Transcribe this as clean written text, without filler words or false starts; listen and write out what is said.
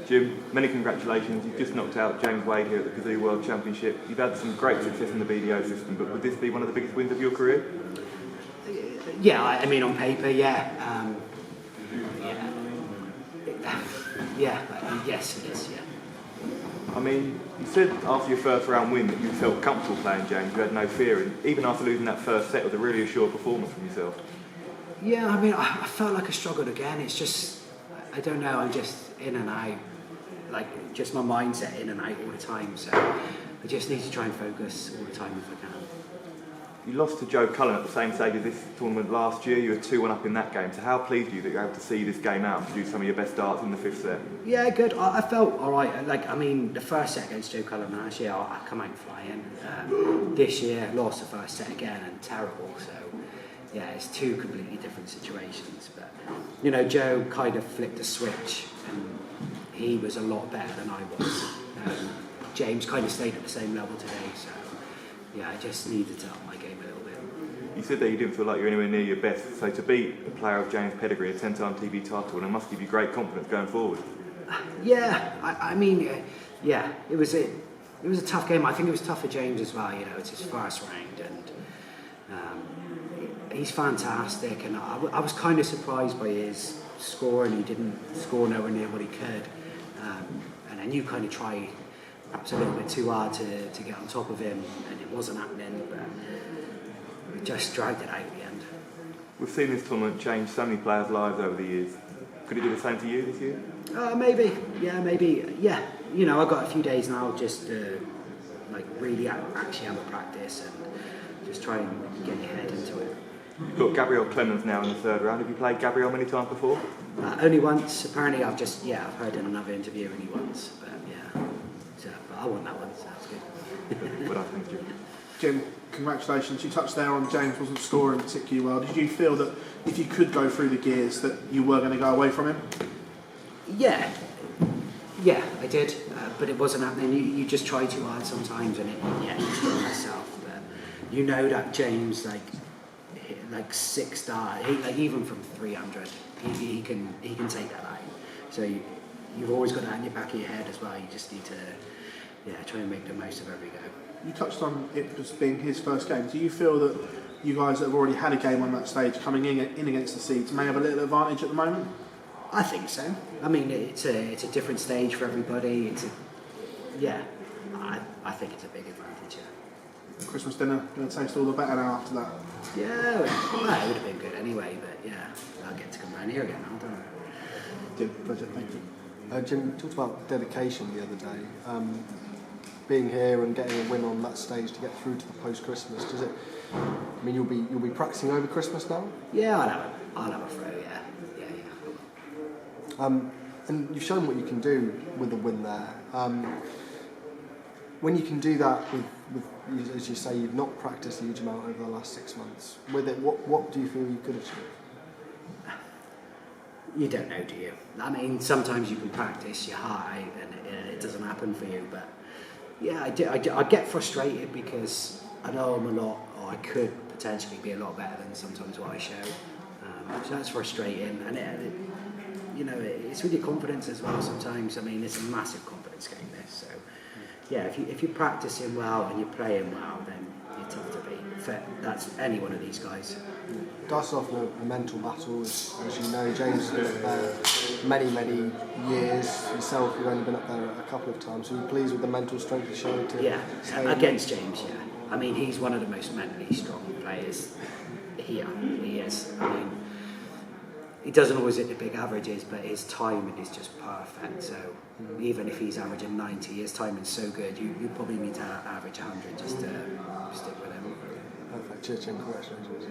Jim, many congratulations. You've just knocked out James Wade here at the PDC World Championship. You've had some great success in the BDO system, but would this be one of the biggest wins of your career? Yeah, I mean on paper, yeah. Yes, it is, yeah. I mean, you said after your first round win that you felt comfortable playing James, you had no fear, and even after losing that first set, it was a really assured performance from yourself. Yeah, I mean, I felt like I struggled again. It's just, I don't know, I'm just in and out, like just my mindset in and out all the time, so I just need to try and focus all the time if I can. You lost to Joe Cullen at the same stage as this tournament last year. You were 2-1 up in that game, so how pleased are you that you're able to see this game out and produce some of your best darts in the fifth set? Yeah, good. I felt all right. Like, I mean, the first set against Joe Cullen last year, I come out flying. This year, lost the first set again and terrible, so yeah, it's two completely different situations. But, you know, Joe kind of flipped a switch and he was a lot better than I was. James kind of stayed at the same level today, so yeah, I just needed to up my game a little bit. You said that you didn't feel like you're anywhere near your best, so to beat a player of James' pedigree, a 10-time TV title, and it must give you great confidence going forward. Yeah, I mean, yeah, it was a tough game. I think it was tough for James as well. You know, it's his first round, and he's fantastic. And I was kind of surprised by his score, and he didn't score nowhere near what he could. And then you kind of try perhaps a little bit too hard to get on top of him, and it wasn't happening. But we just dragged it out at the end. We've seen this tournament change so many players' lives over the years. Could it do the same to you this year? Maybe. Yeah. You know, I've got a few days now just to like really actually have a practice and just try and get your head into it. You've got Gabriel Clemens now in the third round. Have you played Gabriel many times before? Only once. Apparently, I've heard in another interview only once. But yeah, but I won that one, so that's good. Well, thank you. Jim, congratulations. You touched there on James wasn't scoring particularly well. Did you feel that if you could go through the gears that you were going to go away from him? Yeah, I did, but it wasn't happening. You just try too hard sometimes, and you feel myself. But you know that James, like 6-star, like even from 300, he can take that out. So you've always got that in your back of your head as well. You just need to try and make the most of every go. You touched on it just being his first game. Do you feel that you guys that have already had a game on that stage coming in against the seeds may have a little advantage at the moment? I think so. I mean, it's a different stage for everybody. I think it's a big advantage. Yeah. Christmas dinner going to taste all the better now after that. Yeah, well, it would have been good anyway. But yeah, I'll get to come down here again now, don't I? Jim, pleasure. Thank you. Jim, you talked about dedication the other day. Being here and getting a win on that stage to get through to the post-Christmas, does it? I mean, you'll be practicing over Christmas now. Yeah, I'll have a throw. Yeah. And you've shown what you can do with a win there. When you can do that with, as you say, you've not practiced a huge amount over the last 6 months. With it, what do you feel you could achieve? You don't know, do you? I mean, sometimes you can practice your heart out and it doesn't happen for you. But yeah, I get frustrated because I know I'm a lot, or I could potentially be a lot better than sometimes what I show. So that's frustrating, and it's with your confidence as well. Sometimes, I mean, it's a massive confidence game. This, so yeah, if you're practicing well and you're playing well, then you're tough to beat. That's any one of these guys. Darts is often a mental battle, as you know. James has been up there many years. Yourself, you've only been up there a couple of times. So you're pleased with the mental strength you showed to against James, yeah. I mean, he's one of the most mentally strong players here. He is. I mean, he doesn't always hit the big averages, but his timing is just perfect. So even if he's averaging 90, his timing's so good, you probably need to average 100 just to stick with him. Perfect. Cheers, Jim. Congratulations.